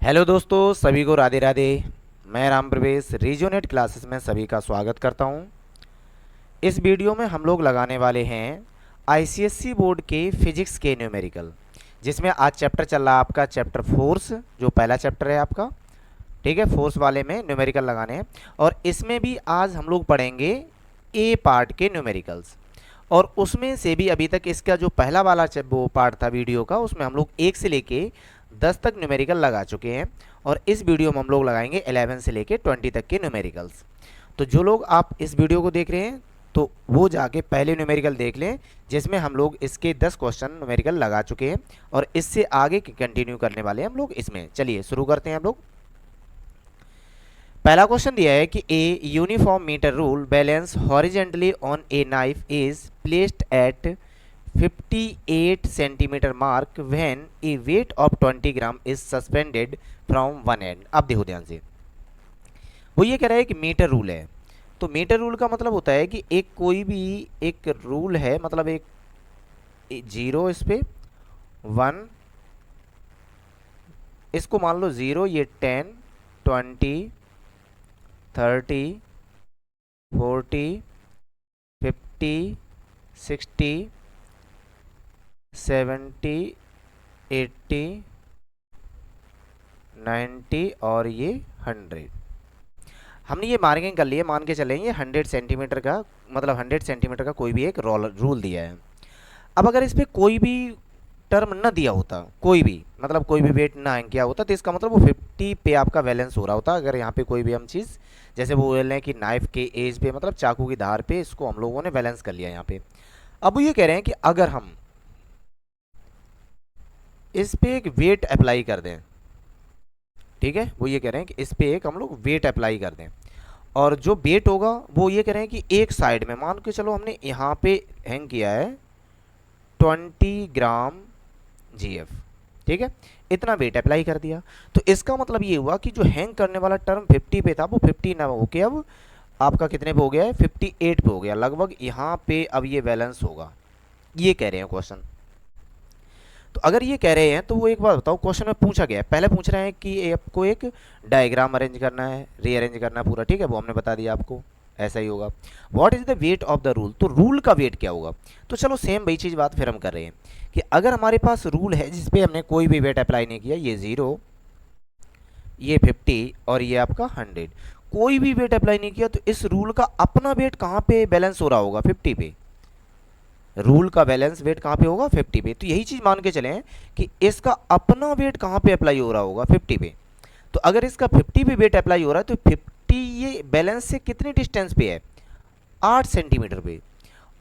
Hello दोस्तों, सभी को राधे राधे। मैं राम प्रवेश रीजोनेट क्लासेस में सभी का स्वागत करता हूं। इस वीडियो में हम लोग लगाने वाले हैं आईसीएससी बोर्ड के फिजिक्स के न्यूमेरिकल, जिसमें आज चैप्टर चल रहा है आपका चैप्टर फोर्स, जो पहला चैप्टर है आपका। ठीक है, फोर्स वाले में न्यूमेरिकल लगाने हैं और इसमें भी आज हम लोग पढ़ेंगे ए पार्ट के न्यूमेरिकल्स। और उसमें से भी अभी तक इसका जो पहला वाला वो पार्ट था वीडियो का, उसमें हम लोग 1 से लेके 10 तक न्यूमेरिकल लगा चुके हैं और इस वीडियो में हम लोग लगाएंगे 11 से लेके 20 तक के न्यूमेरिकल्स। तो जो लोग आप इस वीडियो को देख रहे हैं तो वो जाके पहले न्यूमेरिकल देख लें, जिसमें हम लोग इसके 10 क्वेश्चन न्यूमेरिकल लगा चुके हैं और इससे आगे कंटिन्यू करने वाले हैं हम लोग इसमें। चलिए शुरू करते हैं हम लोग। पहला क्वेश्चन दिया है कि a uniform metre rule balance horizontally on a knife is placed at 58 centimetre mark when a weight of 20 gram is suspended from one end. अब देखो ध्यान से, वो ये कह रहा है कि मीटर रूल है। तो मीटर रूल का मतलब होता है कि एक कोई भी एक रूल है, मतलब एक जीरो, इस पे 1, इसको मान लो 0, ये 10, 20, 30, 40, 50, 60, 70, 80, 90 और ये 100। हमने ये मार्किंग कर लिए, मान के चलें ये 100 सेंटीमीटर का, मतलब 100 सेंटीमीटर का कोई भी एक रूल दिया है। अब अगर इस पर कोई भी टर्म न दिया होता, कोई भी मतलब कोई भी वेट ना हैंग किया होता, तो इसका मतलब वो 50 पे आपका बैलेंस हो रहा होता। अगर यहाँ पे कोई भी हम चीज़, जैसे वो बोल रहे हैं कि नाइफ के एज पे, मतलब चाकू की धार पे, इसको हम लोगों ने बैलेंस कर लिया यहाँ पे। अब वो ये कह रहे हैं कि अगर हम इस पे एक वेट अप्लाई कर दें, ठीक है, वो ये कह रहे हैं कि इस पे एक हम लोग वेट अप्लाई कर दें और जो वेट होगा वो ये कह रहे हैं कि एक साइड में, मान के चलो हमने यहाँ पे हैंग किया है 20 ग्राम जीएफ, ठीक है, इतना वेट अप्लाई कर दिया। तो इसका मतलब ये हुआ कि जो हैंग करने वाला टर्म 50 पे था वो 50 ना होके अब आपका कितने पे हो गया है, 58 पे हो गया लगभग। यहाँ पे अब ये बैलेंस होगा, ये कह रहे हैं क्वेश्चन। तो अगर ये कह रहे हैं तो वो एक बात बताओ, क्वेश्चन में पूछा गया है, पहले पूछ रहे हैं कि आपको एक डायग्राम अरेंज करना है, रीअरेंज करना है पूरा, ठीक है, वो हमने बता दिया आपको, ऐसा ही होगा। What is the weight of the rule, तो रूल का वेट क्या होगा। तो चलो सेम वही चीज़ बात फिर हम कर रहे हैं कि अगर हमारे पास रूल है जिसपे हमने कोई भी वेट अप्लाई नहीं किया, ये 0, ये 50 और ये आपका 100, कोई भी वेट अप्लाई नहीं किया, तो इस रूल का अपना वेट कहाँ पे बैलेंस हो रहा होगा, 50 पे। रूल का बैलेंस वेट कहाँ पे होगा, 50 पे। तो यही चीज़ मान के चले कि इसका अपना वेट कहाँ पे अप्लाई हो रहा होगा, 50 पे। तो अगर इसका 50 पे वेट अप्लाई हो रहा है तो 50 ये बैलेंस से कितनी डिस्टेंस पे है, 8 सेंटीमीटर पे।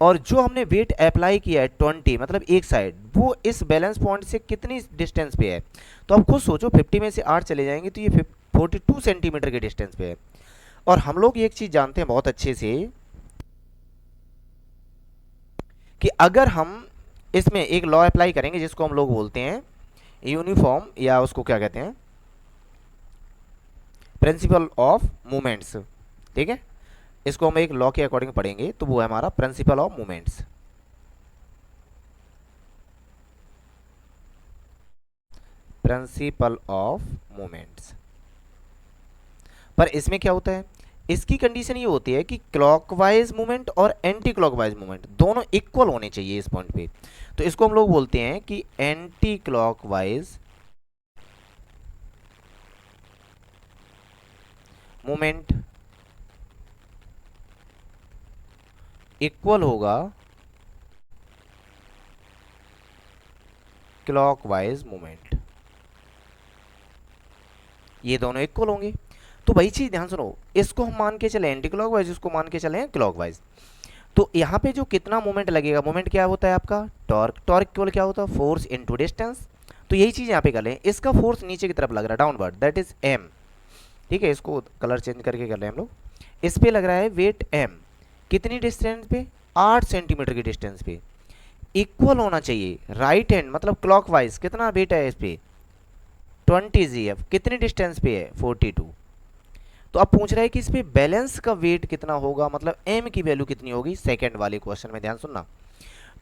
और जो हमने वेट अप्लाई किया है 20, मतलब एक साइड, वो इस बैलेंस पॉइंट से कितनी डिस्टेंस पे है। तो आप खुद सोचो, 50 में से 8 चले जाएंगे तो ये 42 सेंटीमीटर के डिस्टेंस पे है। और हम लोग एक चीज़ जानते हैं बहुत अच्छे से कि अगर हम इसमें एक लॉ अप्लाई करेंगे जिसको हम लोग बोलते हैं यूनिफॉर्म, या उसको क्या कहते हैं, प्रिंसिपल ऑफ मूवमेंट्स, ठीक है, इसको हम एक लॉ के अकॉर्डिंग पढ़ेंगे, तो वो है हमारा principle of movements. Principle of movements. पर इसमें क्या होता है, इसकी कंडीशन ये होती है कि क्लॉकवाइज मूवमेंट और एंटी क्लॉकवाइज मूवमेंट दोनों इक्वल होने चाहिए इस पॉइंट पे। तो इसको हम लोग बोलते हैं कि एंटी क्लॉकवाइज मूवमेंट इक्वल होगा क्लॉकवाइज मूवमेंट, ये दोनों इक्वल होंगे। तो वही चीज ध्यान सुनो, इसको हम मान के चले एंटी क्लॉकवाइज, इसको मान के चले क्लॉकवाइज। तो यहाँ पे जो कितना मोमेंट लगेगा, मोमेंट क्या होता है आपका, टॉर्क। टॉर्क केवल क्या होता है, फोर्स इनटू डिस्टेंस। तो यही चीज यहाँ पे कर लें, इसका फोर्स नीचे की तरफ लग रहा है, डाउनवर्ड, दैट इज एम, ठीक है, इसको कलर चेंज करके कर रहे हैं हम लोग। इस पे लग रहा है वेट एम, कितनी डिस्टेंस पे, 8 सेंटीमीटर की डिस्टेंस पे। इक्वल होना चाहिए राइट हैंड, मतलब क्लॉकवाइज कितना वेट है इस पे, 20 जीएफ, कितनी डिस्टेंस पे है, 42। तो अब पूछ रहा है कि इस पे बैलेंस का वेट कितना होगा, मतलब एम की वैल्यू कितनी होगी, सेकंड वाले क्वेश्चन में ध्यान सुनना।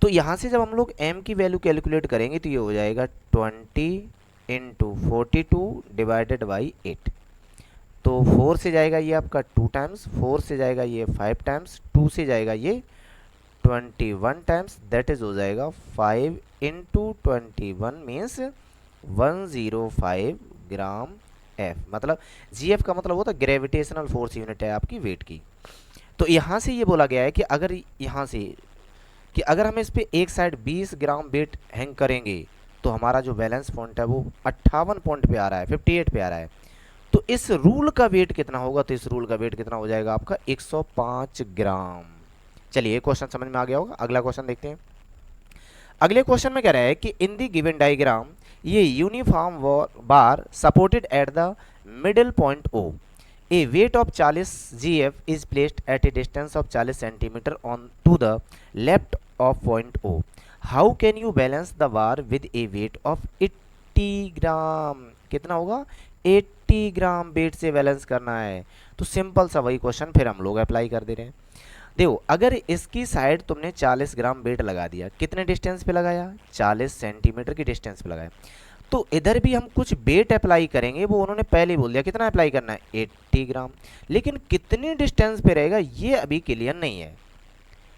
तो यहाँ से जब हम लोग एम की वैल्यू कैलकुलेट करेंगे तो ये हो जाएगा 20 इंटू 42 डिवाइडेड बाई 8। तो 4 से जाएगा ये आपका 2 टाइम्स, 4 से जाएगा ये 5 टाइम्स, 2 से जाएगा ये 21 टाइम्स, दैट इज हो जाएगा 5 इंटू 21 मीन्स 105 ग्राम एफ। मतलब जी एफ का मतलब होता है ग्रेविटेशनल फोर्स यूनिट है आपकी वेट की। तो यहाँ से ये बोला गया है कि अगर यहाँ से कि अगर हम इस पे एक साइड 20 ग्राम वेट हैंग करेंगे तो हमारा जो बैलेंस पॉइंट है वो 58 पॉइंट पे आ रहा है, 58 पे आ रहा है। तो इस रूल का वेट कितना होगा? तो इस रूल का वेट कितना हो जाएगा आपका 105 ग्राम। चलिए ये क्वेश्चन समझ में आ गया होगा। अगला क्वेश्चन देखते हैं। अगले क्वेश्चन में कह रहा है कि इन दी गिवन डायग्राम ये uniform bar supported at the middle point O, a weight of 40 GF is placed at a distance of 40 centimeter on to the left of point O. How can you balance the bar with a weight of 80 ग्राम? कितना होगा? 80 gram weight से balance करना है। तो simple सा वही question फिर हम लोग अप्लाई कर दे रहे हैं। देखो अगर इसकी साइड तुमने 40 ग्राम वेट लगा दिया, कितने डिस्टेंस पे लगाया? 40 सेंटीमीटर की डिस्टेंस पे लगाया। तो इधर भी हम कुछ वेट अप्लाई करेंगे, वो उन्होंने पहले ही बोल दिया कितना अप्लाई करना है 80 ग्राम, लेकिन कितनी डिस्टेंस पे रहेगा ये अभी क्लियर नहीं है।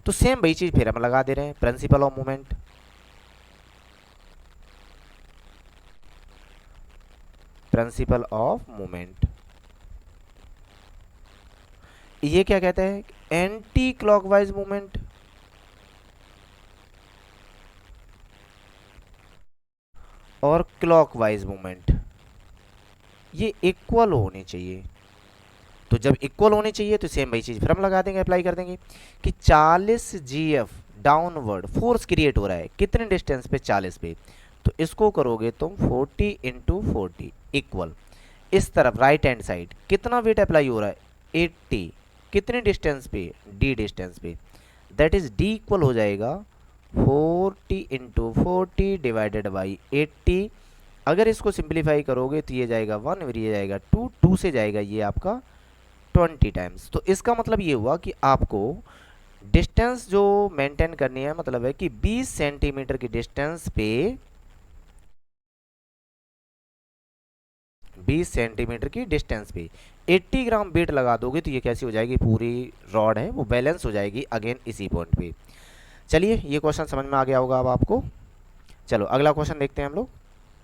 तो सेम वही चीज फिर हम लगा दे रहे हैं, principle of movement. Principle of movement ये क्या कहता है? एंटी क्लॉकवाइज मूवमेंट और क्लॉकवाइज मूवमेंट ये इक्वल होनी चाहिए। तो जब इक्वल होनी चाहिए तो सेम वही चीज फिर हम लगा देंगे, अप्लाई कर देंगे कि 40 GF डाउनवर्ड फोर्स क्रिएट हो रहा है कितने डिस्टेंस पे? 40 पे। तो इसको करोगे तुम 40 इंटू 40 इक्वल, इस तरफ राइट हैंड साइड कितना वेट अप्लाई हो रहा है? 80 कितने डिस्टेंस पे? D डिस्टेंस पे। दैट इज D इक्वल हो जाएगा 40 इंटू 40 डिवाइडेड बाई 80। अगर इसको सिंप्लीफाई करोगे तो ये जाएगा 1 और ये जाएगा 2, 2 से जाएगा ये आपका 20 टाइम्स। तो इसका मतलब ये हुआ कि आपको डिस्टेंस जो मेंटेन करनी है, मतलब है कि 20 सेंटीमीटर की डिस्टेंस पे 20 सेंटीमीटर की डिस्टेंस पे 80 ग्राम वेट लगा दोगे तो ये कैसी हो जाएगी? पूरी रॉड है वो बैलेंस हो जाएगी अगेन इसी पॉइंट पे। चलिए ये क्वेश्चन समझ में आ गया होगा अब आपको। चलो अगला क्वेश्चन देखते हैं हम लोग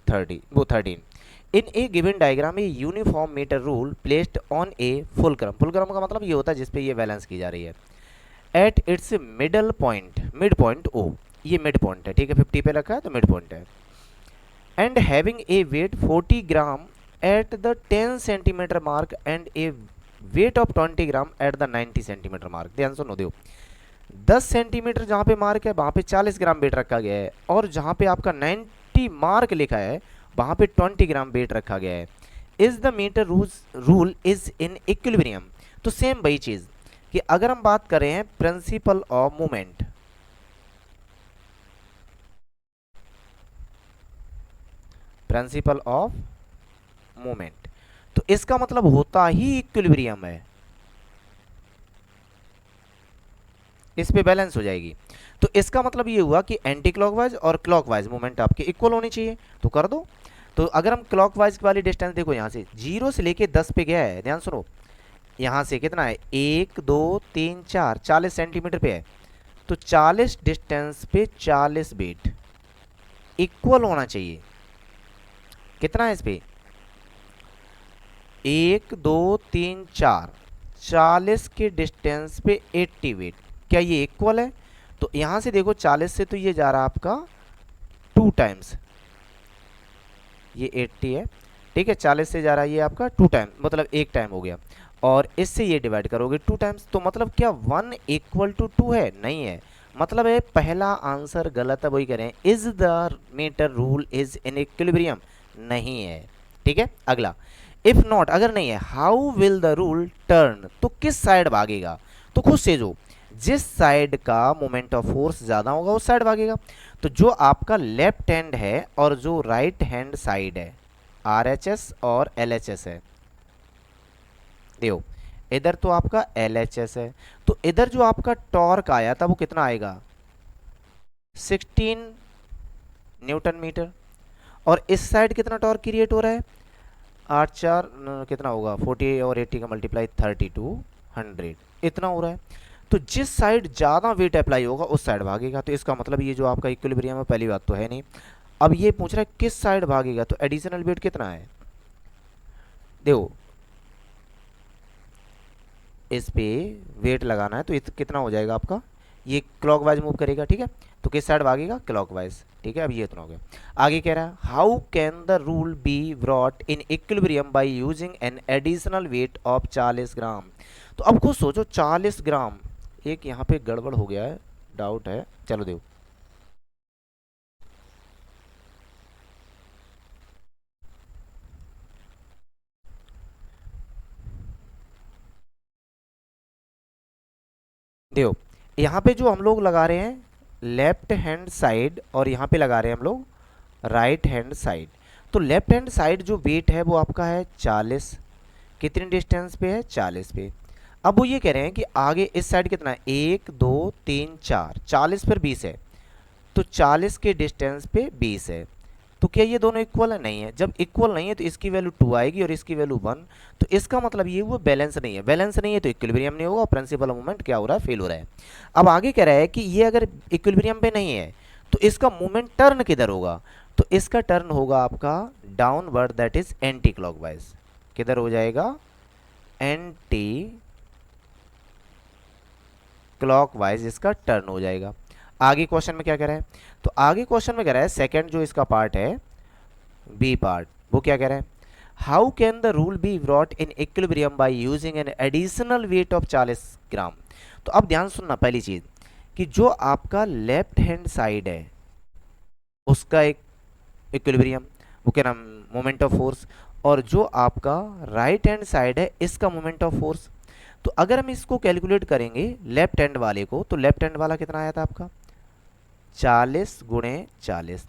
13। In a given diagram a uniform metre rule placed on a fulcrum. Fulcrum का मतलब ये होता है जिसपे ये बैलेंस की जा रही है। At its mid point O, ये मिड पॉइंट है, ठीक है, 50 पे रखा है तो मिड पॉइंट है। And having a weight 40 gram at the 10 centimetre mark and a weight of 20 gram at the 90 centimetre mark. ध्यान सुनो, दो 10 सेंटीमीटर जहाँ पे मार्क है वहाँ पे 40 ग्राम वेट रखा गया है, और जहाँ पे आपका 90 मार्क लिखा है वहाँ पे 20 ग्राम वेट रखा गया है। Is the metre rule is in equilibrium. तो सेम वही चीज कि अगर हम बात करें हैं principle of movement, principle of movement, तो इसका मतलब होता ही इक्विलिब्रियम है, इस पे बैलेंस हो जाएगी। तो इसका मतलब ये हुआ कि एंटी क्लॉकवाइज और क्लॉकवाइज मूवमेंट आपके इक्वल होनी चाहिए। तो कर दो। तो अगर हम क्लॉकवाइज वाली डिस्टेंस देखो, यहाँ से 0 से लेके 10 पे गया है, ध्यान सुनो, यहाँ से कितना है 1 2 3 4 40 सेंटीमीटर पे है। तो 40 डिस्टेंस पे 40 वेट इक्वल होना चाहिए। कितना है इस पे? 1 2 3 4 40 के डिस्टेंस पे 80 वेट। क्या ये इक्वल है? तो यहां से देखो 40 से तो ये जा रहा है आपका 2 टाइम्स, ये 80 है, ठीक है, 40 से जा रहा है ये आपका 2 टाइम, मतलब 1 टाइम हो गया, और इससे ये डिवाइड करोगे 2 टाइम्स। तो मतलब क्या 1 इक्वल टू 2 है? नहीं है, मतलब है पहला आंसर गलत है, वही करें is the metre rule is in equilibrium, नहीं है, ठीक है। अगला, इफ नॉट, अगर नहीं है, how will the rule turn, तो किस साइड भागेगा? तो खुद से जो जिस साइड का मोमेंट ऑफ फोर्स ज्यादा होगा उस साइड भागेगा। तो जो आपका लेफ्ट हैंड है और जो राइट हैंड साइड है, RHS और LHS है, देखो इधर तो आपका LHS है, तो इधर जो आपका टॉर्क आया था वो कितना आएगा? 16 न्यूटन मीटर, और इस साइड कितना टॉर्क क्रिएट हो रहा है, 8 4 कितना होगा 40 और 80 का मल्टीप्लाई 3200 इतना हो रहा है। तो जिस साइड ज़्यादा वेट अप्लाई होगा उस साइड भागेगा। तो इसका मतलब ये जो आपका इक्विलिब्रियम है पहली बात तो है नहीं। अब ये पूछ रहा है किस साइड भागेगा, तो एडिशनल वेट कितना है, देखो इस पे वेट लगाना है तो कितना हो जाएगा आपका, ये क्लॉकवाइज मूव करेगा, ठीक है। तो किस साइड भागेगा, क्लॉकवाइज, ठीक है। अब ये इतना हो गया। आगे कह रहा है how can the rule be brought in equilibrium by using an additional wait of 40 ग्राम। तो अब खुद सोचो 40 ग्राम, एक यहाँ पे गड़बड़ हो गया है, डाउट है, चलो देखो। देखो यहाँ पे जो हम लोग लगा रहे हैं लेफ्ट हैंड साइड और यहाँ पे लगा रहे हैं हम लोग राइट हैंड साइड। तो लेफ्ट हैंड साइड जो वेट है वो आपका है 40, कितनी डिस्टेंस पे है, 40 पे। अब वो ये कह रहे हैं कि आगे इस साइड कितना है, 1 2 3 4, 40 पर 20 है, तो 40 के डिस्टेंस पे 20 है। तो क्या ये दोनों इक्वल है, नहीं है। जब इक्वल नहीं है तो इसकी वैल्यू 2 आएगी और इसकी वैल्यू 1। तो इसका मतलब ये वो बैलेंस नहीं है, बैलेंस नहीं है तो इक्विलिब्रियम नहीं होगा और प्रिंसिपल मूवमेंट क्या हो रहा है, फेल हो रहा है। अब आगे कह रहा है कि ये अगर इक्विलिब्रियम पे नहीं है तो इसका मूवमेंट टर्न किधर होगा, तो इसका टर्न होगा आपका downward, that is anti clockwise. किधर हो जाएगा, एंटी क्लॉकवाइज इसका टर्न हो जाएगा। आगे क्वेश्चन में क्या कह रहा है, तो आगे क्वेश्चन में कह रहा है सेकंड जो इसका पार्ट है बी पार्ट, वो क्या कह रहा है, how can the rule be brought in equilibrium by using an additional wait of 40 ग्राम। तो अब ध्यान सुनना, पहली चीज कि जो आपका लेफ्ट हैंड साइड है उसका एक इक्विलिब्रियम, वो क्या नाम, मोमेंट ऑफ फोर्स, और जो आपका राइट हैंड साइड है इसका मोमेंट ऑफ फोर्स। तो अगर हम इसको कैलकुलेट करेंगे लेफ्ट हैंड वाले को, तो लेफ्ट हैंड वाला कितना आया था आपका 40 गुणे 40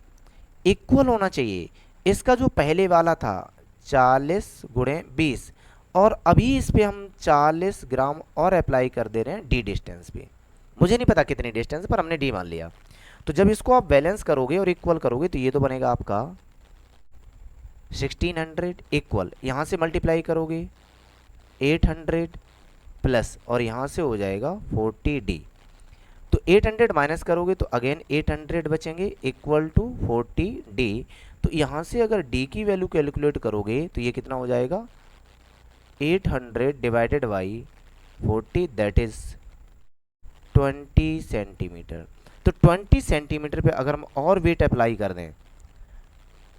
इक्वल होना चाहिए इसका जो पहले वाला था 40 गुणे 20, और अभी इस पे हम 40 ग्राम और अप्लाई कर दे रहे हैं डी डिस्टेंस पे। मुझे नहीं पता कितनी डिस्टेंस पर हमने डी मान लिया। तो जब इसको आप बैलेंस करोगे और इक्वल करोगे तो ये तो बनेगा आपका 1600 इक्वल, यहाँ से मल्टीप्लाई करोगे 800 प्लस और यहाँ से हो जाएगा 40D। तो 800 माइनस करोगे तो अगेन 800 बचेंगे इक्वल टू 40D। तो यहाँ से अगर D की वैल्यू कैलकुलेट करोगे तो ये कितना हो जाएगा 800 divided by 40, that is 20 centimetre. तो 20 सेंटीमीटर पे अगर हम और वेट अप्लाई कर दें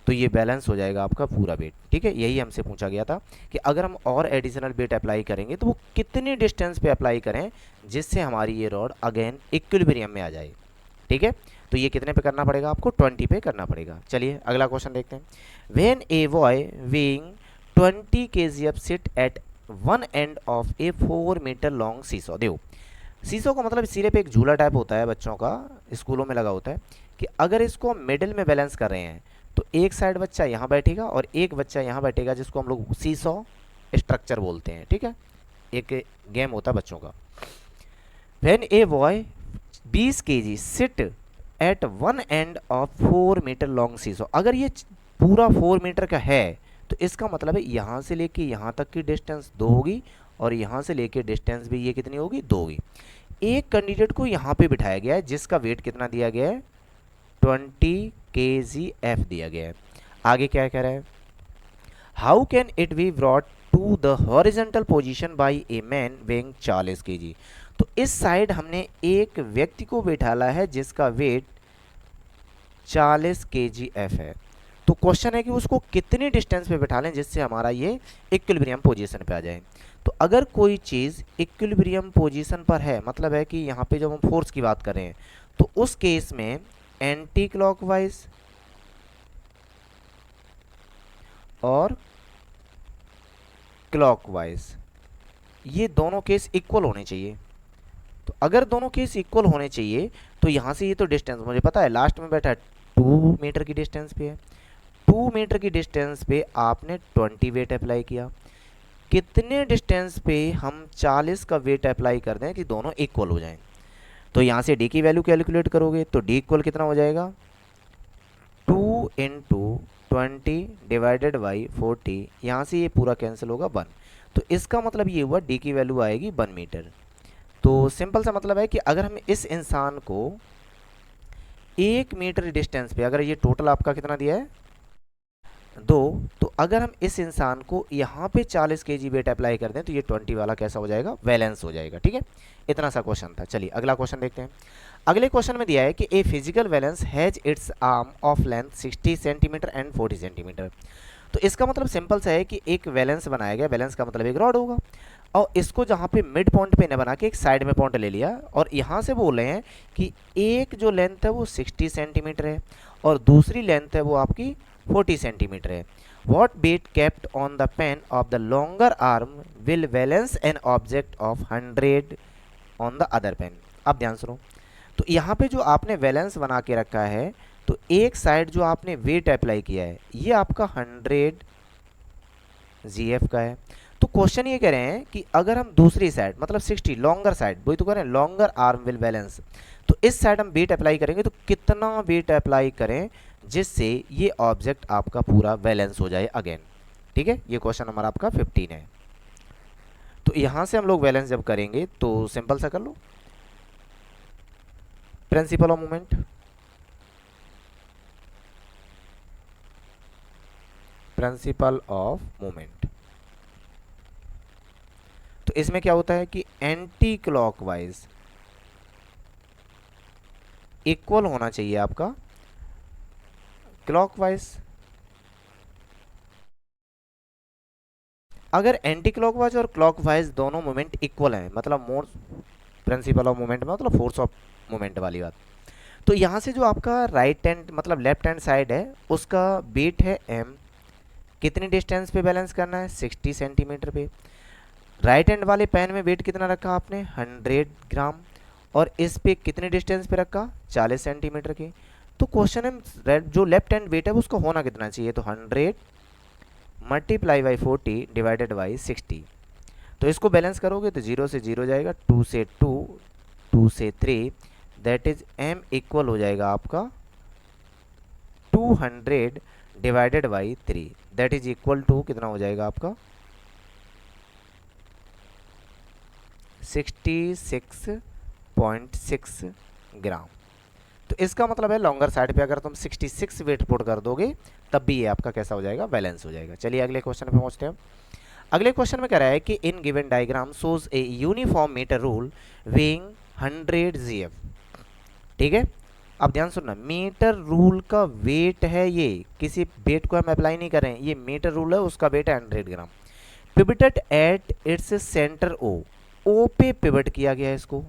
तो ये बैलेंस हो जाएगा आपका पूरा वेट, ठीक है। यही हमसे पूछा गया था कि अगर हम और एडिशनल वेट अप्लाई करेंगे तो वो कितनी डिस्टेंस पे अप्लाई करें जिससे हमारी ये रॉड अगेन इक्विलिब्रियम में आ जाए, ठीक है। तो ये कितने पे करना पड़ेगा आपको, 20 पे करना पड़ेगा। चलिए अगला क्वेश्चन देखते हैं। When a boy weighing 20 kg sit at one end of a 4 metre long seesaw. देखो सीसो का मतलब सिरे पे एक झूला टाइप होता है, बच्चों का स्कूलों में लगा होता है, कि अगर इसको मिडिल में बैलेंस कर रहे हैं तो एक साइड बच्चा यहाँ बैठेगा और एक बच्चा यहाँ बैठेगा, जिसको हम लोग सीसो स्ट्रक्चर बोलते हैं, ठीक है। एक गेम होता है बच्चों का। When a boy 20 kg sit at one end of 4 metre long seesaw, अगर ये पूरा 4 मीटर का है तो इसका मतलब है यहाँ से लेके यहाँ तक की डिस्टेंस 2 होगी और यहाँ से लेके डिस्टेंस भी ये कितनी होगी, 2 होगी। एक कैंडिडेट को यहाँ पे बिठाया गया है जिसका वेट कितना दिया गया है 20 kgf दिया गया है। आगे क्या कह रहा है, how can it be brought to the horizontal position by a man weighing 40 kg। तो इस साइड हमने एक व्यक्ति को बिठाला है जिसका वेट 40 kgf है। तो क्वेश्चन है कि उसको कितनी डिस्टेंस पे बिठा लें जिससे हमारा ये इक्विलिब्रियम पोजीशन पे आ जाए। तो अगर कोई चीज़ इक्विलिब्रियम पोजीशन पर है, मतलब है कि यहाँ पे जब हम फोर्स की बात कर रहे हैं तो उस केस में एंटी क्लॉकवाइज और क्लॉकवाइज ये दोनों केस इक्वल होने चाहिए। तो अगर दोनों केस इक्वल होने चाहिए तो यहाँ से ये तो डिस्टेंस मुझे पता है लास्ट में बैठा है 2 मीटर की डिस्टेंस पे है, 2 मीटर की डिस्टेंस पे आपने 20 वेट अप्लाई किया। कितने डिस्टेंस पे हम 40 का वेट अप्लाई कर दें कि दोनों इक्वल हो जाएं। तो यहाँ से डी की वैल्यू कैलकुलेट करोगे तो डी इक्वल कितना हो जाएगा 2 इंटू 20 डिवाइडेड बाई 40, यहाँ से ये पूरा कैंसिल होगा 1। तो इसका मतलब ये हुआ डी की वैल्यू आएगी 1 मीटर। तो सिंपल सा मतलब है कि अगर हम इस इंसान को 1 मीटर डिस्टेंस पे, अगर ये टोटल आपका कितना दिया है 2, तो अगर हम इस इंसान को यहाँ पे 40 kg वेट अप्लाई कर दें तो ये 20 वाला कैसा हो जाएगा, बैलेंस हो जाएगा। ठीक है, इतना सा क्वेश्चन था। चलिए अगला क्वेश्चन देखते हैं। अगले क्वेश्चन में दिया है कि a physical balance has its arm of length 60 centimetre and 40 centimetre. तो इसका मतलब सिंपल सा है कि एक बैलेंस बनाया गया, बैलेंस का मतलब एक रॉड होगा, और इसको जहाँ पे मिड पॉइंट पे न बना के एक साइड में पॉइंट ले लिया, और यहाँ से बोल रहे हैं कि एक जो लेंथ है वो 60 सेंटीमीटर है और दूसरी लेंथ है वो आपकी 40 सेंटीमीटर है। What weight kept on the pan of the longer arm will balance an object of 100 on the other pan. अब ध्यान सुनो, तो यहाँ पे जो आपने बैलेंस बना के रखा है, तो एक साइड जो आपने वेट अप्लाई किया है ये आपका 100 GF का है। तो क्वेश्चन ये कह रहे हैं कि अगर हम दूसरी साइड मतलब 60 लॉन्गर साइड, वही तो कह रहे हैं लॉन्गर आर्म विल बैलेंस, तो इस साइड हम वेट अप्लाई करेंगे तो कितना वेट अप्लाई करें जिससे ये ऑब्जेक्ट आपका पूरा बैलेंस हो जाए अगेन। ठीक है, ये क्वेश्चन नंबर आपका 15 है। तो यहां से हम लोग बैलेंस जब करेंगे तो सिंपल सा कर लो, principle of moment, principle of moment. तो इसमें क्या होता है कि एंटी क्लॉकवाइज इक्वल होना चाहिए आपका क्लॉकवाइज। अगर एंटी क्लॉकवाइज और क्लॉकवाइज दोनों मोमेंट इक्वल हैं, मतलब मोर प्रिंसिपल ऑफ मोमेंट में मतलब फोर्स ऑफ मोमेंट वाली बात, तो यहाँ से जो आपका राइट हैंड मतलब लेफ्ट हैंड साइड है उसका वेट है m, कितनी डिस्टेंस पे बैलेंस करना है 60 सेंटीमीटर पे। राइट हैंड वाले पेन में वेट कितना रखा आपने 100 ग्राम, और इस पे कितने डिस्टेंस पे रखा 40 सेंटीमीटर की। तो क्वेश्चन है जो लेफ्ट हैंड वेट है उसका होना कितना चाहिए, तो 100 मल्टीप्लाई बाई 40 डिवाइडेड बाई 60। तो इसको बैलेंस करोगे तो 0 से 0 जाएगा, 2 से 2, 2 से 3, दैट इज m इक्वल हो जाएगा आपका 200 divided by 3, that is equal to कितना हो जाएगा आपका 66.6 ग्राम। तो इसका मतलब है लॉन्गर साइड पे अगर तुम 66 वेट पुट कर दोगे तब भी ये आपका कैसा हो जाएगा, बैलेंस हो जाएगा। चलिए अगले क्वेश्चन पे पहुंचते हैं। अगले क्वेश्चन में कह रहा है कि in given diagram shows a uniform metre rule weighing 100 GF। ठीक है, अब ध्यान सुनना, मीटर रूल का वेट है, ये किसी वेट को हम अप्लाई नहीं कर रहे हैं, ये मीटर रूल है उसका वेट है 100 gram. Pivoted at its centre O पे पिवट किया गया है इसको।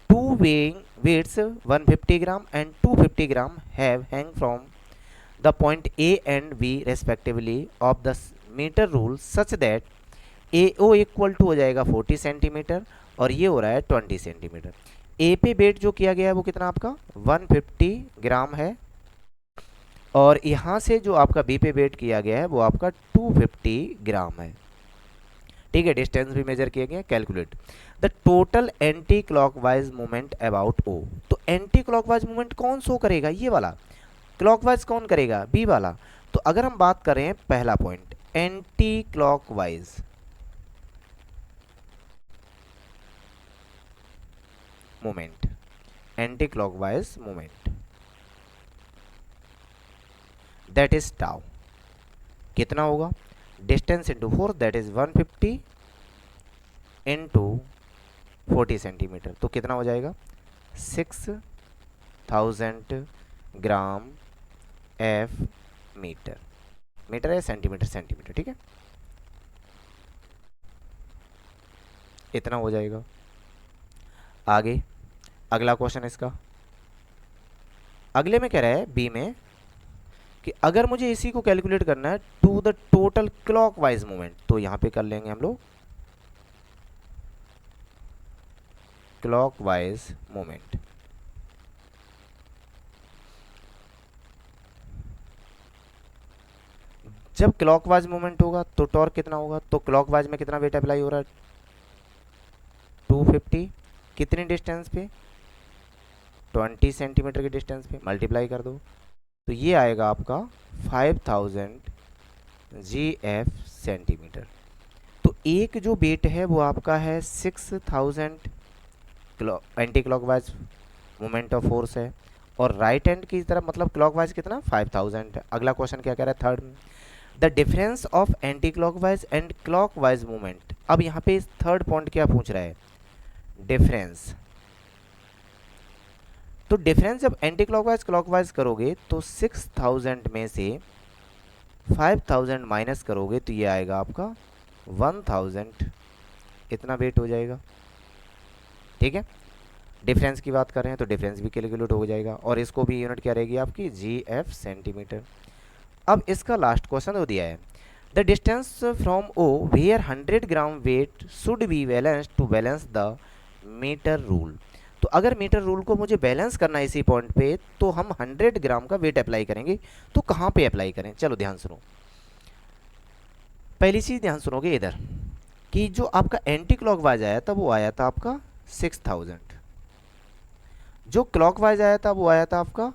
Two weighing weights 150 gram and 250 gram have hang from the point A and B respectively of the metre rule such that A O equal to हो जाएगा 40 centimetre और ये हो रहा है 20 सेंटीमीटर। ए पे वेट जो किया गया है वो कितना आपका 150 ग्राम है, और यहाँ से जो आपका बी पे वेट किया गया है वो आपका 250 ग्राम है। ठीक है, डिस्टेंस भी मेजर किए गए, calculate the total anti clockwise movement about O. तो एंटी क्लॉकवाइज मूवमेंट कौन शो करेगा, ये वाला, क्लॉकवाइज कौन करेगा, बी वाला। तो अगर हम बात करें पहला point anti clockwise movement, anti clockwise movement that is tau, कितना होगा distance into 4 that is 150 into 40 centimetre, तो कितना हो जाएगा 6000 ग्राम एफ मीटर, मीटर है सेंटीमीटर सेंटीमीटर। ठीक है, इतना हो जाएगा। आगे अगला क्वेश्चन इसका, अगले में कह रहा है बी में कि अगर मुझे इसी को कैलकुलेट करना है to the total clockwise movement, तो यहां पे कर लेंगे हम लोग क्लॉकवाइज मूवमेंट। जब क्लॉकवाइज मूवमेंट होगा तो टॉर्क कितना होगा, तो क्लॉकवाइज में कितना वेट अप्लाई हो रहा है 250, कितनी डिस्टेंस पे 20 सेंटीमीटर की डिस्टेंस पे, मल्टीप्लाई कर दो तो ये आएगा आपका 5000 GF सेंटीमीटर। तो एक जो वेट है वो आपका है 6000 anti clockwise moment of force है, और राइट हैंड की तरफ मतलब क्लॉकवाइज कितना 5000 है। अगला क्वेश्चन क्या कह रहा है थर्ड में, the difference of anti clockwise and clockwise movement. अब यहाँ पे थर्ड पॉइंट क्या पूछ रहा है, डिफरेंस। तो डिफरेंस जब एंटी क्लॉकवाइज क्लॉकवाइज करोगे तो 6000 में से 5000 माइनस करोगे तो ये आएगा आपका 1000, इतना वेट हो जाएगा। ठीक है, डिफरेंस की बात कर रहे हैं तो डिफरेंस भी कैलकुलेट हो जाएगा, और इसको भी यूनिट क्या रहेगी आपकी GF सेंटीमीटर। अब इसका लास्ट क्वेश्चन हो दिया है, the distance from O where 100 gram weight should be balance to balance the metre rule. तो अगर मीटर रूल को मुझे बैलेंस करना है इसी पॉइंट पे, तो हम 100 ग्राम का वेट अप्लाई करेंगे। तो कहाँ पे अप्लाई करें, चलो ध्यान सुनो। पहली चीज़ ध्यान सुनोगे इधर कि जो आपका एंटी क्लॉकवाइज आया था वो आया था आपका 6000, जो क्लॉकवाइज आया था वो आया था आपका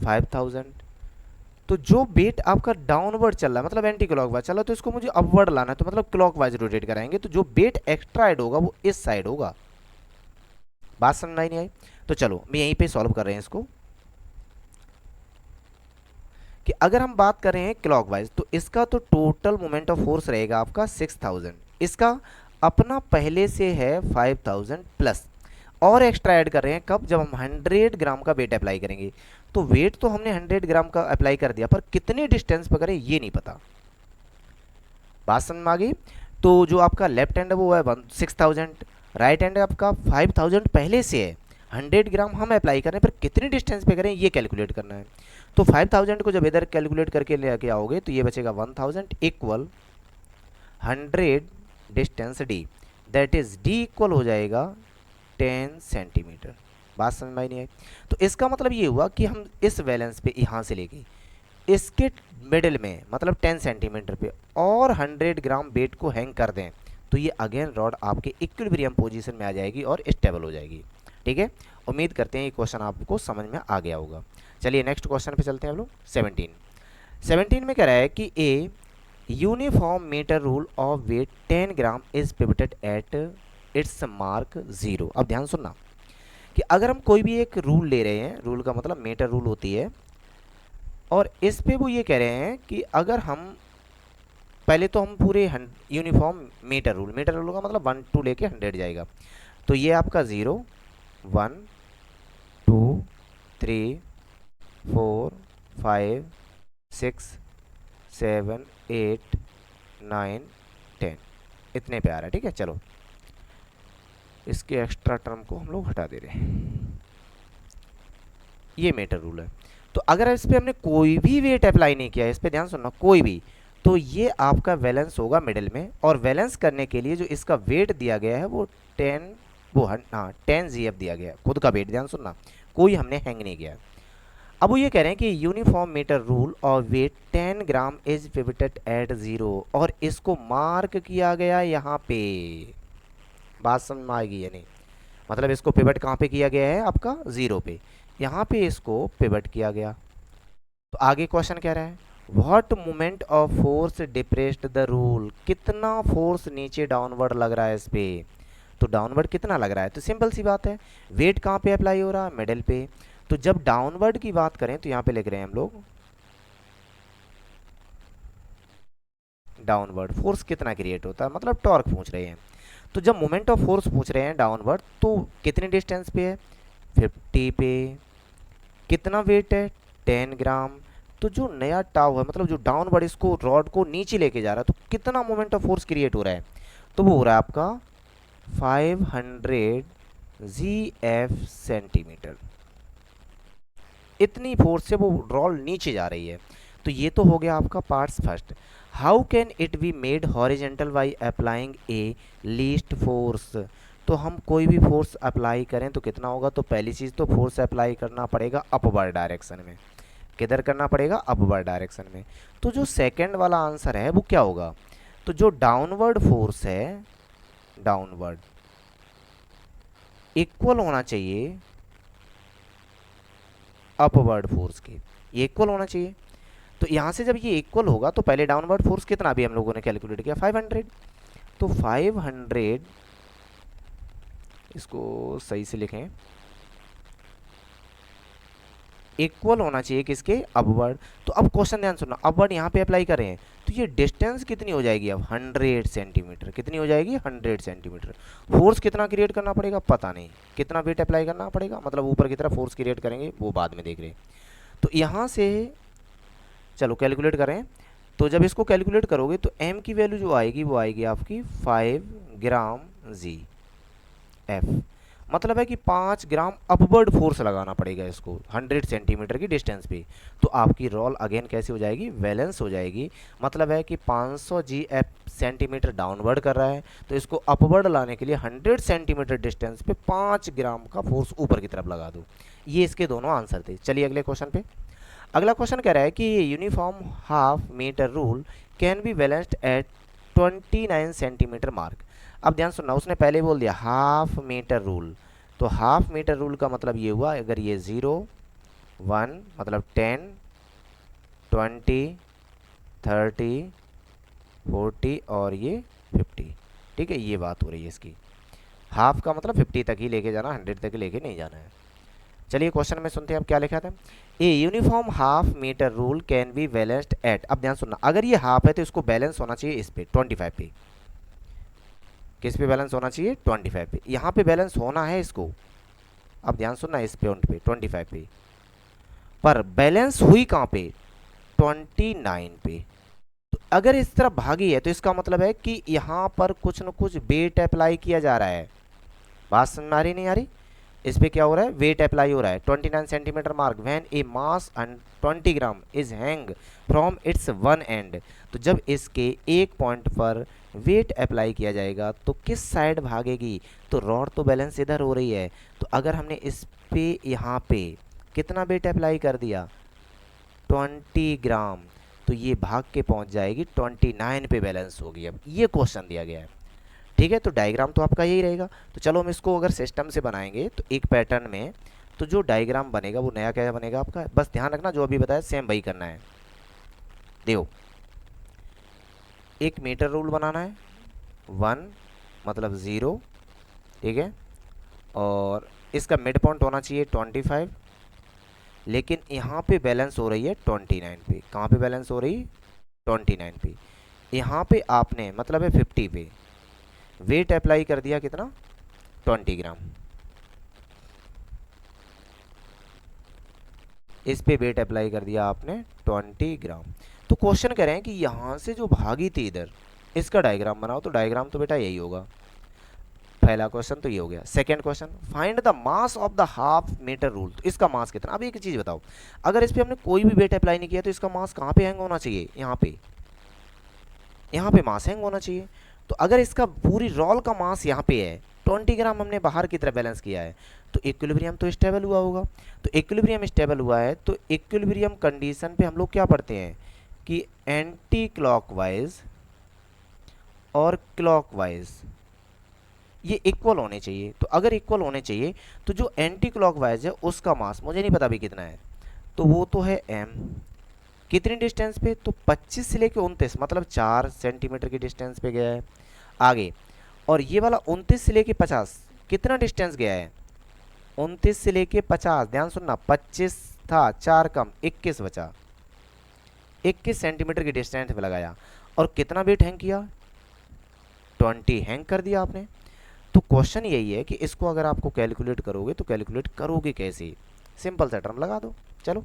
5000। तो जो वेट आपका डाउनवर्ड चल रहा है मतलब एंटी क्लॉकवाइज चल रहा है, तो इसको मुझे अपवर्ड लाना है, तो मतलब क्लॉकवाइज रोटेट कराएंगे, तो जो वेट एक्स्ट्रा ऐड होगा वो इस साइड होगा। बात समझ नहीं आई? तो चलो मैं यहीं पे सॉल्व कर रहे हैं इसको, कि अगर हम बात कर रहे हैं क्लॉकवाइज तो इसका तो टोटल मोमेंट ऑफ फोर्स रहेगा आपका 6000, इसका अपना पहले से है 5000 प्लस, और एक्स्ट्रा ऐड कर रहे हैं कब, जब हम 100 ग्राम का वेट अप्लाई करेंगे। तो वेट तो हमने 100 ग्राम का अप्लाई कर दिया, पर कितने डिस्टेंस पर करें ये नहीं पता। बात समझ में आ गई? तो जो आपका लेफ्ट हैंड है वो है 6000, राइट हैंड आपका 5000 पहले से है, 100 ग्राम हम अप्लाई करें, पर कितने डिस्टेंस पे करें ये कैलकुलेट करना है। तो 5000 को जब इधर कैलकुलेट करके लेके आओगे तो ये बचेगा 1000 equal 100 distance D, that is D equal हो जाएगा 10 सेंटीमीटर। बात समझ में नहीं आई? तो इसका मतलब ये हुआ कि हम इस बैलेंस पे यहाँ से लेके इसके मिडिल में मतलब 10 सेंटीमीटर पे और 100 ग्राम वेट को हैंग कर दें, तो ये अगेन रॉड आपके इक्विलिब्रियम पोजीशन में आ जाएगी और स्टेबल हो जाएगी। ठीक है, उम्मीद करते हैं ये क्वेश्चन आपको समझ में आ गया होगा। चलिए नेक्स्ट क्वेश्चन पे चलते हैं हम लोग। 17 में कह रहा है कि a uniform metre rule of weight 10 gram is pivoted at its mark 0। अब ध्यान सुनना कि अगर हम कोई भी एक रूल ले रहे हैं, रूल का मतलब मीटर रूल होती है, और इस पे वो ये कह रहे हैं कि अगर हम पहले तो हम पूरे यूनिफॉर्म मीटर रूल का मतलब 1 2 लेके 100 जाएगा, तो ये आपका 0 1 2 3 4 5 6 7 8 9 10 इतने पे आ रहा है। ठीक है, चलो इसके एक्स्ट्रा टर्म को हम लोग हटा दे रहे हैं। ये मीटर रूल है। तो अगर इस पे हमने कोई भी वेट अप्लाई नहीं किया है, इस पे ध्यान सुनना, कोई भी, तो ये आपका बैलेंस होगा मिडिल में, और बैलेंस करने के लिए जो इसका वेट दिया गया है वो 10 GF दिया गया है, खुद का वेट, ध्यान सुनना, कोई हमने हैंग नहीं किया। अब वो ये कह रहे हैं कि यूनिफॉर्म मीटर रूल और weight 10 gram is pivoted at 0, और इसको मार्क किया गया यहाँ पे। बात समझ में आएगी या नहीं? मतलब इसको पिवट कहाँ पे किया गया है आपका 0 पे, यहाँ पे इसको पिवट किया गया। तो आगे क्वेश्चन कह रहा है what moment of force depressed the rule, कितना फोर्स नीचे डाउनवर्ड लग रहा है इस पे। तो डाउनवर्ड कितना लग रहा है, तो सिंपल सी बात है, वेट कहाँ पे अप्लाई हो रहा है, मिडल पे। तो जब डाउनवर्ड की बात करें तो यहाँ पे लिख रहे हैं हम लोग डाउनवर्ड फोर्स कितना क्रिएट होता है, मतलब टॉर्क पूछ रहे हैं। तो जब मोमेंट ऑफ फोर्स पूछ रहे हैं डाउनवर्ड, तो कितने डिस्टेंस पे है, 50 पे, कितना वेट है 10 ग्राम। तो जो नया टाव है मतलब जो डाउनवर्ड इसको रॉड को नीचे लेके जा रहा है, तो कितना मोमेंट ऑफ फोर्स क्रिएट हो रहा है, तो वो हो रहा है आपका 500 GF सेंटीमीटर। इतनी फोर्स से वो रॉड नीचे जा रही है। तो ये तो हो गया आपका parts first. How can it be made horizontal by applying A least force. तो हम कोई भी फोर्स अप्लाई करें तो कितना होगा, तो पहली चीज़ तो फोर्स अप्लाई करना पड़ेगा अपवर्ड डायरेक्शन में। किधर करना पड़ेगा, अपवर्ड डायरेक्शन में। तो जो सेकंड वाला आंसर है वो क्या होगा, तो जो डाउनवर्ड फोर्स है, डाउनवर्ड इक्वल होना चाहिए अपवर्ड फोर्स के। ये इक्वल होना चाहिए। तो यहाँ से जब ये इक्वल होगा तो पहले डाउनवर्ड फोर्स कितना भी हम लोगों ने कैलकुलेट किया 500। तो 500 इसको सही से लिखें, इक्वल होना चाहिए किसके, अपवर्ड। तो अब क्वेश्चन ध्यान सुनना, अपवर्ड यहाँ पे अप्लाई करें हैं तो ये डिस्टेंस कितनी हो जाएगी अब 100 सेंटीमीटर। कितनी हो जाएगी 100 सेंटीमीटर। फोर्स कितना क्रिएट करना पड़ेगा पता नहीं, कितना वेट अप्लाई करना पड़ेगा, मतलब ऊपर की तरफ फोर्स क्रिएट करेंगे वो बाद में देख रहे हैं। तो यहाँ से चलो कैलकुलेट करें। तो जब इसको कैलकुलेट करोगे तो एम की वैल्यू जो आएगी वो आएगी आपकी 5 ग्राम जी एफ। मतलब है कि 5 ग्राम अपवर्ड फोर्स लगाना पड़ेगा इसको 100 सेंटीमीटर की डिस्टेंस पे। तो आपकी रोल अगेन कैसी हो जाएगी, बैलेंस हो जाएगी। मतलब है कि 500 जी एफ सेंटीमीटर डाउनवर्ड कर रहा है, तो इसको अपवर्ड लाने के लिए 100 सेंटीमीटर डिस्टेंस पे 5 ग्राम का फोर्स ऊपर की तरफ लगा दो। ये इसके दोनों आंसर थे। चलिए अगले क्वेश्चन पे। अगला क्वेश्चन कह रहा है कि uniform half metre rule can be balanced at 29 centimetre mark. अब ध्यान सुनना, उसने पहले बोल दिया हाफ मीटर रूल। तो हाफ मीटर रूल का मतलब ये हुआ, अगर ये 0 1 मतलब 10 20 30 40 और ये 50, ठीक है, ये बात हो रही है इसकी। हाफ का मतलब 50 तक ही लेके जाना, 100 तक लेके नहीं जाना है। चलिए क्वेश्चन में सुनते हैं अब क्या लिखा था। A uniform half metre rule can be balanced at. अब ध्यान सुनना, अगर ये हाफ है तो इसको बैलेंस होना चाहिए इस पे 25 पे। किस पे बैलेंस होना चाहिए, 25 पे। यहाँ पे बैलेंस होना है इसको। अब ध्यान सुनना, इस पे 25 पे, पर बैलेंस हुई कहाँ पे, 29 पे। तो अगर इस तरफ भागी है तो इसका मतलब है कि यहाँ पर कुछ न कुछ वेट अप्लाई किया जा रहा है। बात समझ में आ रही नहीं आ रही, इस पे क्या हो रहा है, वेट अप्लाई हो रहा है। 29 centimetre mark when A mass 20 gram is hang from its one and. तो जब इसके एक पॉइंट पर वेट अप्लाई किया जाएगा तो किस साइड भागेगी, तो रॉड तो बैलेंस इधर हो रही है। तो अगर हमने इस पे यहाँ पे कितना वेट अप्लाई कर दिया 20 ग्राम, तो ये भाग के पहुँच जाएगी 29 पे बैलेंस होगी। अब ये क्वेश्चन दिया गया है, ठीक है। तो डायग्राम तो आपका यही रहेगा। तो चलो हम इसको अगर सिस्टम से बनाएंगे तो एक पैटर्न में, तो जो डायग्राम बनेगा वो नया क्या बनेगा आपका, बस ध्यान रखना जो अभी बताया सेम वही करना है। देखो, एक मीटर रूल बनाना है, 1 मतलब 0, ठीक है, और इसका मिड पॉइंट होना चाहिए 25, लेकिन यहाँ पे बैलेंस हो रही है 29 पे। कहाँ पे बैलेंस हो रही, 29 पे। यहाँ पे आपने मतलब है 50 पे वेट अप्लाई कर दिया कितना, 20 ग्राम। इस पे वेट अप्लाई कर दिया आपने 20 ग्राम। तो क्वेश्चन कह रहे हैं कि यहाँ से जो भागी थी इधर, इसका डायग्राम बनाओ। तो डायग्राम तो बेटा यही होगा। पहला क्वेश्चन तो ये हो गया। Second question, find the mass of the half metre rule. तो इसका मास कितना। अब एक चीज बताओ, अगर इस पे हमने कोई भी वेट अप्लाई नहीं किया तो इसका मास कहाँ पे हैंग होना चाहिए, यहाँ पे, यहाँ पे मास हैंग होना चाहिए। तो अगर इसका पूरी रोल का मास यहाँ पे है 20 ग्राम, हमने बाहर की तरफ बैलेंस किया है, तो इक्विलिब्रियम तो स्टेबल हुआ होगा। तो इक्विलिब्रियम स्टेबल हुआ है तो इक्विलिब्रियम कंडीशन पे हम लोग क्या पढ़ते हैं कि एंटी क्लॉकवाइज और क्लॉकवाइज ये इक्वल होने चाहिए। तो अगर इक्वल होने चाहिए तो जो एंटी क्लॉकवाइज है उसका मास मुझे नहीं पता भी कितना है, तो वो तो है m। कितनी डिस्टेंस पे, तो 25 से लेके 29 मतलब 4 सेंटीमीटर की डिस्टेंस पे गया है आगे। और ये वाला 29 से लेके 50 कितना डिस्टेंस गया है, 29 से लेके 50, ध्यान सुनना, 25 था, 4 कम 21 बचा, 21 सेंटीमीटर की डिस्टेंस पे लगाया। और कितना वेट हैंग किया, 20 हैंग कर दिया आपने। तो क्वेश्चन यही है कि इसको अगर आपको कैलकुलेट करोगे तो कैलकुलेट करोगे कैसे, सिंपल सा टर्म लगा दो। चलो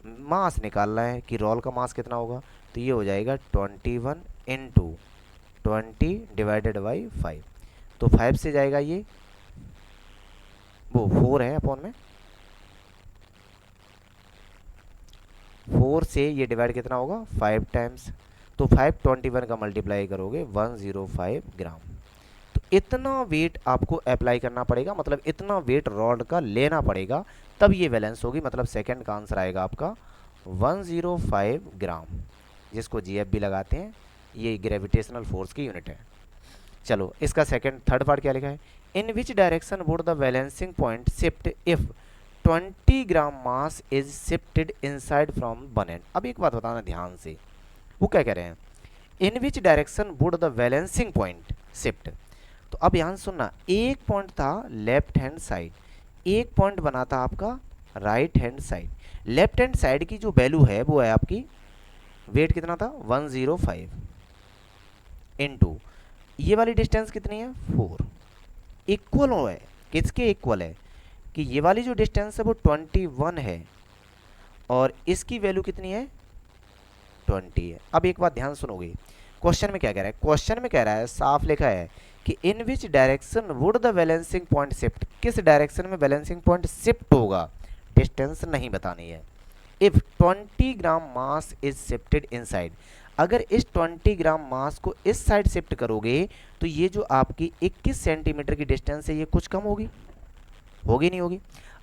मास निकालना है कि रोल का मास कितना होगा, तो ये हो जाएगा 21 इंटू 20 डिवाइडेड बाई 5। तो 5 से जाएगा ये, वो 4 है अपॉन में 4 से ये डिवाइड कितना होगा 5 टाइम्स। तो 521 का मल्टीप्लाई करोगे 105 ग्राम। तो इतना वेट आपको अप्लाई करना पड़ेगा, मतलब इतना वेट रॉड का लेना पड़ेगा, तब ये बैलेंस होगी। मतलब सेकंड का आंसर आएगा आपका 105 ग्राम, जिसको जीएफ भी लगाते हैं। ये ग्रेविटेशनल फोर्स की यूनिट है। चलो इसका थर्ड पार्ट क्या लिखा है, in which direction would the balancing point shift if 20 gram mass is shifted inside from one end. अब एक बात बताना ध्यान से, वो क्या कह रहे हैं, in which direction would the balancing point shift. तो अब यहाँ सुनना, एक पॉइंट था लेफ्ट हैंड साइड, एक पॉइंट बना था आपका right hand side. Left hand side की जो वैल्यू है वो है आपकी, वेट कितना था 105 इनटू ये वाली डिस्टेंस कितनी है 4, इक्वल हो है किसके इक्वल है कि ये वाली जो डिस्टेंस है वो 21 है और इसकी वैल्यू कितनी है 20 है। अब एक बात ध्यान सुनोगे, क्वेश्चन में क्या कह रहा है, क्वेश्चन में कह रहा है साफ लिखा है कि in which direction would the balancing point shift, किस डायरेक्शन में बैलेंसिंग पॉइंट शिफ्ट होगा, डिस्टेंस नहीं बतानी है। If 20 gram mass is shifted inside, अगर इस 20 ग्राम मास को इस साइड शिफ्ट करोगे तो ये जो आपकी 21 सेंटीमीटर की डिस्टेंस है ये कुछ कम होगी, होगी नहीं होगी।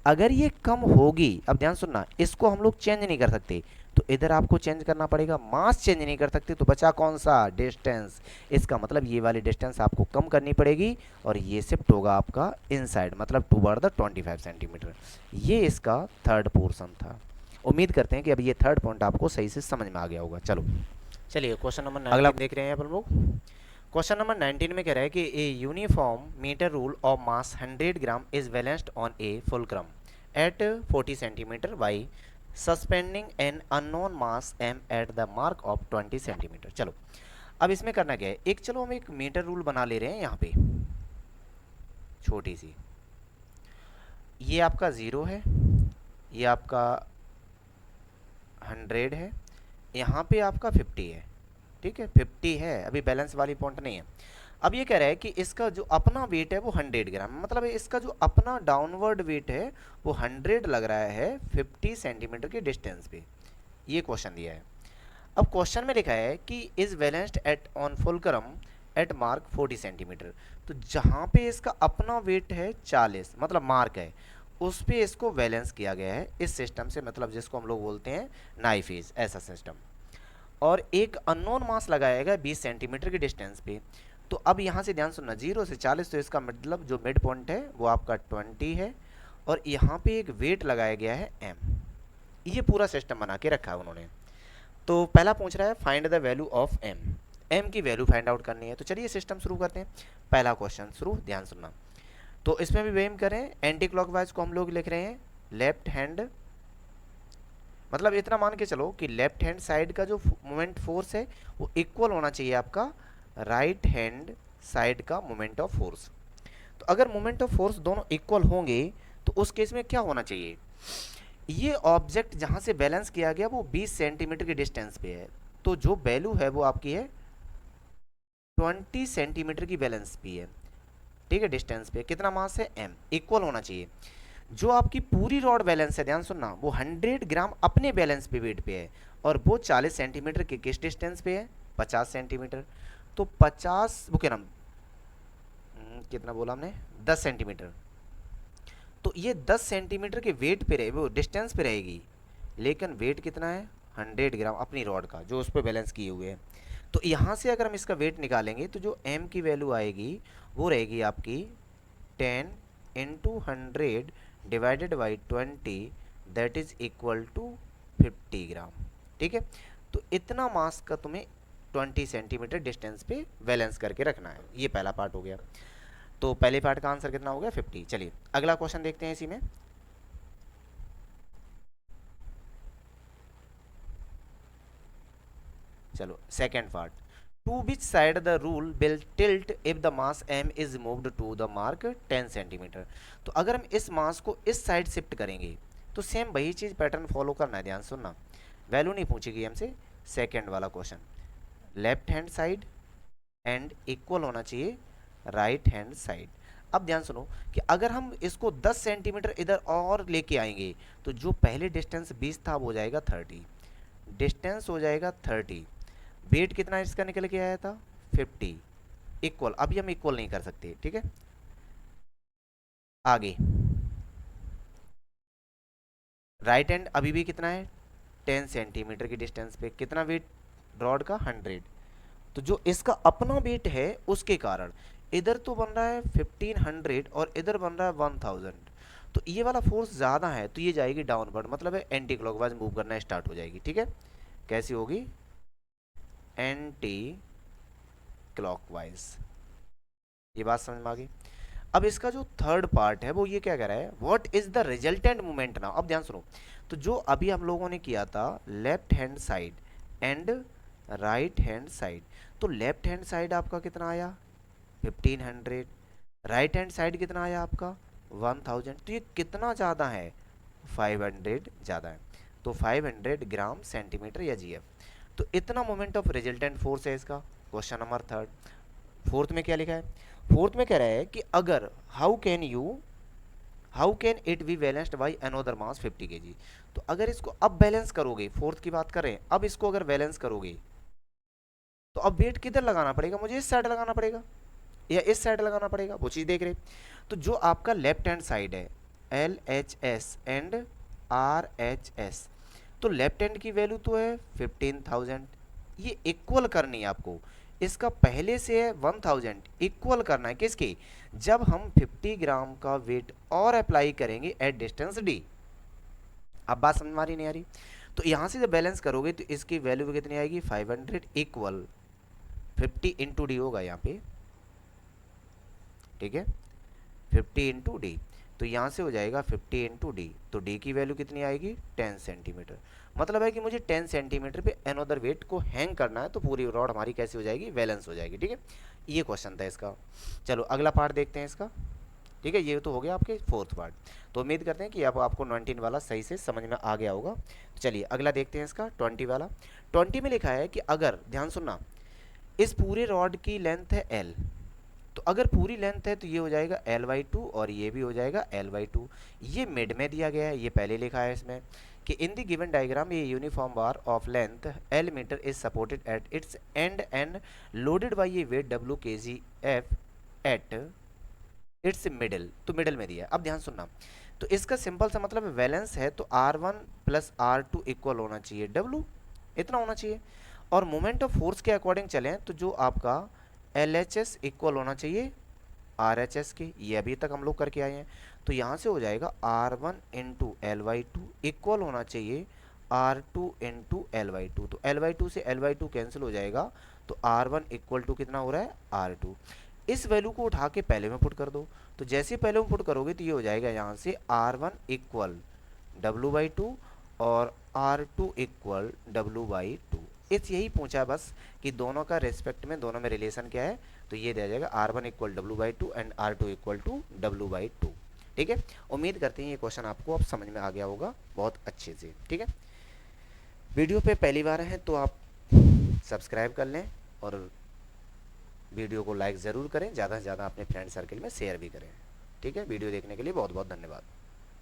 अगर ये कम होगी, अब ध्यान सुनना, इसको हम लोग चेंज नहीं कर सकते तो इधर आपको चेंज करना पड़ेगा, मास चेंज नहीं कर सकते तो बचा कौन सा डिस्टेंस। इसका मतलब ये वाली डिस्टेंस आपको कम करनी पड़ेगी और ये शिफ्ट होगा आपका इनसाइड, मतलब टूवर्ड द 25 सेंटीमीटर। ये इसका थर्ड पोर्शन था। उम्मीद करते हैं कि अब ये थर्ड पॉइंट आपको सही से समझ में आ गया होगा। चलो चलिए क्वेश्चन नंबर 19 अगला देख रहे हैं अपन लोग। क्वेश्चन नंबर 19 में कह रहा है कि a uniform metre rule of mass 100 gram is balanced on a fulcrum at 40 centimetre by suspending an unknown mass M at the mark of 20 centimetre. चलो अब इसमें करना क्या है, एक चलो हम एक मीटर रूल बना ले रहे हैं यहाँ पे छोटी सी, ये आपका 0 है, ये आपका 100 है, यहाँ पे आपका 50 है, ठीक है 50 है, अभी बैलेंस वाली पॉइंट नहीं है। अब ये कह रहा है कि इसका जो अपना वेट है वो 100 ग्राम, मतलब इसका जो अपना डाउनवर्ड वेट है वो 100 लग रहा है 50 सेंटीमीटर के डिस्टेंस पे, ये क्वेश्चन दिया है। अब क्वेश्चन में लिखा है कि is balanced at on fulcrum at mark 40 centimetre, तो जहाँ पे इसका अपना वेट है 40 मतलब मार्क है उस पे इसको बैलेंस किया गया है इस सिस्टम से, मतलब जिसको हम लोग बोलते हैं नाइफ एज, ऐसा सिस्टम। और एक अननोन मास लगाया गया 20 सेंटीमीटर के डिस्टेंस पे। तो अब यहाँ से ध्यान सुनना, 0 से 40, तो इसका मतलब जो मिड पॉइंट है वो आपका 20 है और यहाँ पे एक वेट लगाया गया है m। ये पूरा सिस्टम बना के रखा है उन्होंने। तो पहला पूछ रहा है find the value of m की वैल्यू फाइंड आउट करनी है। तो चलिए सिस्टम शुरू करते हैं, पहला क्वेश्चन शुरू, ध्यान सुनना। तो इसमें भी वेम करें, एंटी क्लॉकवाइज को हम लोग लिख रहे हैं लेफ्ट हैंड, मतलब इतना मान के चलो कि लेफ्ट हैंड साइड का जो मोमेंट फोर्स है वो इक्वल होना चाहिए आपका राइट हैंड साइड का मोमेंट ऑफ फोर्स। तो अगर मोमेंट ऑफ फोर्स दोनों इक्वल होंगे तो उस केस में क्या होना चाहिए, ये ऑब्जेक्ट जहां से बैलेंस किया गया वो 20 सेंटीमीटर के डिस्टेंस पे है, तो जो वैल्यू है वो आपकी है 20 सेंटीमीटर की बैलेंस भी है, ठीक है, डिस्टेंस पे कितना मास है m, इक्वल होना चाहिए। जो आपकी पूरी रॉड बैलेंस है, ध्यान सुनना, वो 100 ग्राम अपने बैलेंस पे वेट पे है और वो 40 सेंटीमीटर के किस डिस्टेंस पे है 50 सेंटीमीटर। तो 50 वो क्या नाम कितना बोला हमने 10 सेंटीमीटर, तो ये 10 सेंटीमीटर के वेट पे रहे, वो डिस्टेंस पे रहेगी, लेकिन वेट कितना है 100 ग्राम अपनी रॉड का जो उस पर बैलेंस किए हुए हैं। तो यहाँ से अगर हम इसका वेट निकालेंगे तो जो m की वैल्यू आएगी वो रहेगी आपकी 10 into 100 divided by 20 that is equal to 50 gram, ठीक है। तो इतना मास का तुम्हें 20 सेंटीमीटर डिस्टेंस पे बैलेंस करके रखना है, ये पहला पार्ट हो गया। तो पहले पार्ट का आंसर कितना हो गया 50। चलिए अगला क्वेश्चन देखते हैं इसी में। चलो second part, to which side the rule will tilt if the mass m is moved to the mark 10 centimetre. तो अगर हम इस मास को इस साइड शिफ्ट करेंगे तो सेम वही चीज पैटर्न फॉलो करना है, ध्यान सुनना, वैल्यू नहीं पूछेगी हमसे। सेकेंड वाला question, left hand side and equal होना चाहिए राइट हैंड साइड। अब ध्यान सुनो कि अगर हम इसको 10 सेंटीमीटर इधर और लेके आएंगे तो जो पहले डिस्टेंस 20 था वो हो जाएगा 30, डिस्टेंस हो जाएगा 30, वेट कितना इसका निकल के आया था 50, इक्वल, अभी हम इक्वल नहीं कर सकते, ठीक है। आगे राइट हैंड अभी भी कितना है 10 सेंटीमीटर की डिस्टेंस पे, कितना वेट रॉड का 100, तो जो इसका अपना वेट है उसके कारण इधर तो बन रहा है 1500 और इधर बन रहा है 1000, तो ये वाला फोर्स ज़्यादा है तो ये जाएगी डाउनवर्ड, मतलब है एंटी क्लॉकवाइज मूव करना स्टार्ट हो जाएगी। ठीक है, कैसी होगी? Anti clockwise. ये बात समझ में आ गई। अब इसका जो थर्ड पार्ट है वो ये क्या कह रहा है, what is the resultant moment now. अब ध्यान सुनो, तो जो अभी हम लोगों ने किया था left hand side and right hand side, तो लेफ्ट हैंड साइड आपका कितना आया 1500, राइट हैंड साइड कितना आया आपका 1000, तो ये कितना ज़्यादा है 500 ज़्यादा है, तो 500 ग्राम सेंटीमीटर या जीएफ। तो इतना मोमेंट ऑफ रिजल्टेंट फोर्स है इसका। Question number third. फोर्थ में क्या लिखा है? फोर्थ में कह रहा है कि अगर how can it be balanced by another mass 50 kg। तो अगर इसको अब बैलेंस करोगे, फोर्थ की बात करें, अब इसको अगर बैलेंस करोगे तो अब वेट किधर लगाना पड़ेगा, मुझे इस साइड लगाना पड़ेगा या इस साइड लगाना पड़ेगा, वो चीज़ देख रहे। तो जो आपका लेफ्ट हैंड साइड है LHS एंड RHS, तो लेफ्ट हैंड की वैल्यू तो है 15,000, ये इक्वल करनी है आपको, इसका पहले से है 1000, इक्वल करना है किसके, जब हम 50 ग्राम का वेट और अप्लाई करेंगे एट डिस्टेंस D। अब बात समझ में आ रही नहीं आ रही? तो यहाँ से जब बैलेंस करोगे तो इसकी वैल्यू कितनी आएगी 500 इक्वल 50 इंटू डी होगा यहाँ पे, ठीक है 50 इंटू डी, तो यहाँ से हो जाएगा 50 इंटू डी, तो डी की वैल्यू कितनी आएगी 10 सेंटीमीटर। मतलब है कि मुझे 10 सेंटीमीटर पे अनदर वेट को हैंग करना है, तो पूरी रॉड हमारी कैसी हो जाएगी, बैलेंस हो जाएगी। ठीक है, ये क्वेश्चन था इसका। चलो अगला पार्ट देखते हैं इसका। ठीक है, ये तो हो गया आपके फोर्थ पार्ट। तो उम्मीद करते हैं कि अब आपको 19 वाला सही से समझ में आ गया होगा। तो चलिए अगला देखते हैं इसका 20 वाला। 20 में लिखा है कि अगर, ध्यान सुनना, इस पूरे रॉड की लेंथ है L, तो अगर पूरी लेंथ है तो ये हो जाएगा L/2 और ये भी हो जाएगा L/2। ये मिड में दिया गया है, ये पहले लिखा है इसमें कि इन द गिवन डायग्राम ये uniform bar of length L metre is supported at its end and loaded by a weight W kgf at its middle, तो मिडिल में दिया है। अब ध्यान सुनना, तो इसका सिंपल सा मतलब बैलेंस है तो R1 प्लस R2 इक्वल होना चाहिए W, इतना होना चाहिए। और मोमेंट ऑफ फोर्स के अकॉर्डिंग चलें तो जो आपका LHS इक्वल होना चाहिए RHS के, ये अभी तक हम लोग करके आए हैं। तो यहाँ से हो जाएगा R1 इंटू L/2 इक्वल होना चाहिए R2 इंटू L/2, तो L/2 से L/2 कैंसिल हो जाएगा, तो R1 इक्वल टू कितना हो रहा है R2। इस वैल्यू को उठा के पहले में पुट कर दो, तो जैसे पहले में पुट करोगे तो ये हो जाएगा यहाँ से R1 इक्वल W/2 और R2 इक्वल W/2। इस यही पूछा बस कि दोनों का रेस्पेक्ट में, दोनों में रिलेशन क्या है, तो ये दिया जाएगा R1 equal W/2 and R2 equal to W/2। ठीक है, उम्मीद करते हैं ये क्वेश्चन आपको अब समझ में आ गया होगा बहुत अच्छे से। ठीक है, वीडियो पे पहली बार हैं तो आप सब्सक्राइब कर लें और वीडियो को लाइक ज़रूर करें, ज़्यादा से ज़्यादा अपने फ्रेंड सर्कल में शेयर भी करें। ठीक है, वीडियो देखने के लिए बहुत बहुत धन्यवाद।